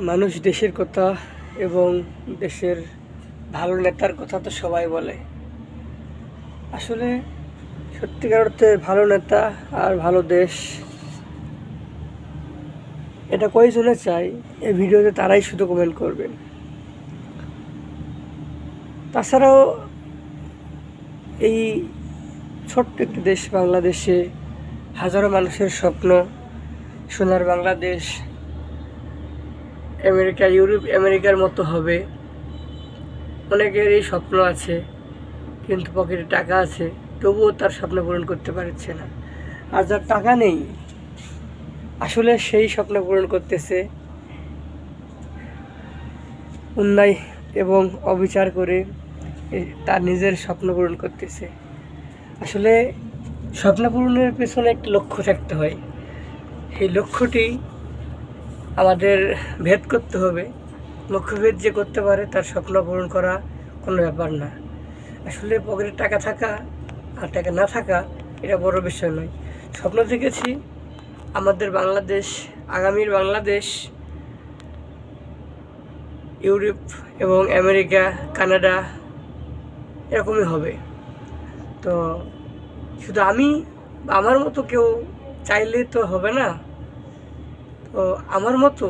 মানুষ দেশের কথা এবং দেশের ভালো নেতার কথা তো সবাই বলে। আসলে সত্যিকার অর্থে ভালো নেতা আর ভালো দেশ এটা কয়জনে চাই, এই ভিডিওতে তারাই শুধু কমেন্ট করবেন। তাছাড়াও এই ছোট্ট একটি দেশ বাংলাদেশে হাজারো মানুষের স্বপ্ন সোনার বাংলাদেশ ইউরোপ আমেরিকার মতো হবে। অনেকের এই স্বপ্ন আছে, কিন্তু পকেটে টাকা আছে, তবুও তার স্বপ্ন পূরণ করতে পারছে না। আর যার টাকা নেই, আসলে সেই স্বপ্ন পূরণ করতেছে অন্যায় এবং অবিচার করে তার নিজের স্বপ্ন পূরণ করতেছে। আসলে স্বপ্ন পূরণের পেছনে একটা লক্ষ্য থাকতে হয়। এই লক্ষ্যটি আমাদের ভেদ করতে হবে। লক্ষ্যভেদ যে করতে পারে তার স্বপ্ন পূরণ করা কোনো ব্যাপার না। আসলে পকেটে টাকা থাকা আর টাকা না থাকা এটা বড় বিষয় নয়। স্বপ্ন দেখেছি আমাদের বাংলাদেশ, আগামীর বাংলাদেশ ইউরোপ এবং আমেরিকা, কানাডা এরকমই হবে। তো শুধু আমি আমার মতো কেউ চাইলে তো হবে না। তো আমার মতো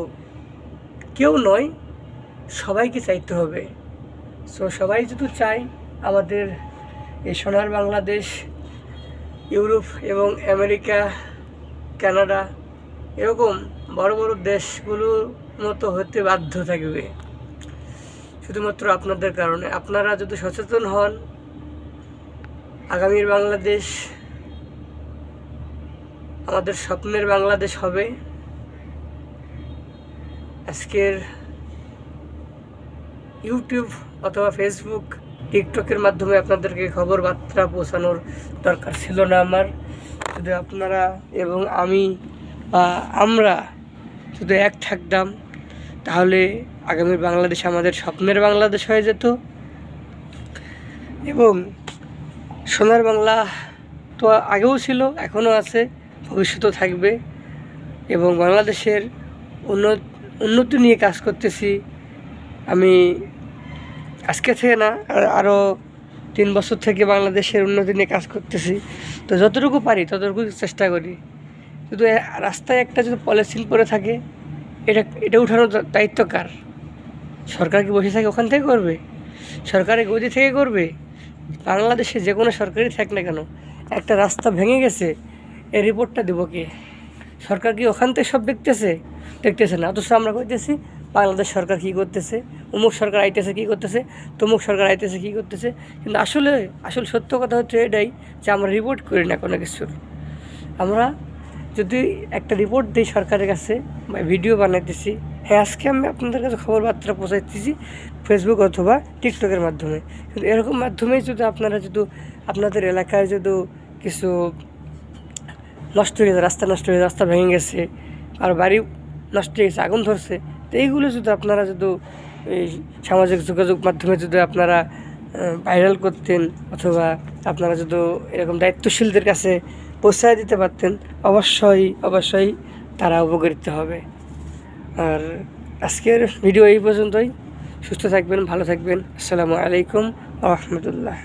কেউ নয়, সবাইকে চাইতে হবে। সো সবাই যদি চায় আমাদের এই সোনার বাংলাদেশ ইউরোপ এবং আমেরিকা, কানাডা এরকম বড় বড় দেশগুলোর মতো হতে বাধ্য থাকবে, শুধুমাত্র আপনাদের কারণে। আপনারা যদি সচেতন হন, আগামীর বাংলাদেশ আমাদের স্বপ্নের বাংলাদেশ হবে। আজকের ইউটিউব অথবা ফেসবুক, টিকটকের মাধ্যমে আপনাদেরকে খবর বার্তা পৌঁছানোর দরকার ছিল না আমার। শুধু আপনারা এবং আমি বা আমরা শুধু এক থাকতাম, তাহলে আগামীর বাংলাদেশ আমাদের স্বপ্নের বাংলাদেশ হয়ে যেত। এবং সোনার বাংলা তো আগেও ছিল, এখনও আছে, ভবিষ্যতেও থাকবে। এবং বাংলাদেশের উন্নতি নিয়ে কাজ করতেছি আমি। আজকে থেকে না, আরও 3 বছর থেকে বাংলাদেশের উন্নতি নিয়ে কাজ করতেছি। তো যতটুকু পারি ততটুকু চেষ্টা করি। শুধু রাস্তায় একটা যদি পলিথিন পরে থাকে, এটা উঠানোর দায়িত্ব কার? সরকার কি বসে থাকে ওখান থেকে করবে? সরকারের গদি থেকে করবে? বাংলাদেশে যে কোনো সরকারই থাক না কেন, একটা রাস্তা ভেঙে গেছে, এই রিপোর্টটা দেবো কে? সরকার কি ওখান থেকে সব দেখতেছে না? অথচ আমরা কইতেছি বাংলাদেশ সরকার কী করতেছে, অমুক সরকার আইতেছে কী করতেছে, তমুক সরকার আইতেছে কী করতেছে। কিন্তু আসলে সত্য কথা হচ্ছে এটাই যে আমরা রিপোর্ট করি না কোনো কিছুর। আমরা যদি একটা রিপোর্ট দিই সরকারের কাছে বা ভিডিও বানাইতেছি, হ্যাঁ আজকে আমি আপনাদের কাছে খবর বার্তা পৌঁছাইতেছি ফেসবুক অথবা টিকটকের মাধ্যমে। কিন্তু এরকম মাধ্যমেই যদি আপনারা আপনাদের এলাকায় যদি কিছু নষ্ট হয়ে গেছে, রাস্তা নষ্ট হয়ে, রাস্তা ভেঙে গেছে, আর বাড়ি নষ্ট হয়ে গেছে, আগুন ধরছে, তো এইগুলো যদি আপনারা এই সামাজিক যোগাযোগ মাধ্যমে আপনারা ভাইরাল করতেন, অথবা আপনারা এরকম দায়িত্বশীলদের কাছে পৌঁছায় দিতে পারতেন, অবশ্যই তারা উপকৃত হবে। আর আজকের ভিডিও এই পর্যন্তই। সুস্থ থাকবেন, ভালো থাকবেন। আসসালামু আলাইকুম ওয়া রাহমাতুল্লাহ।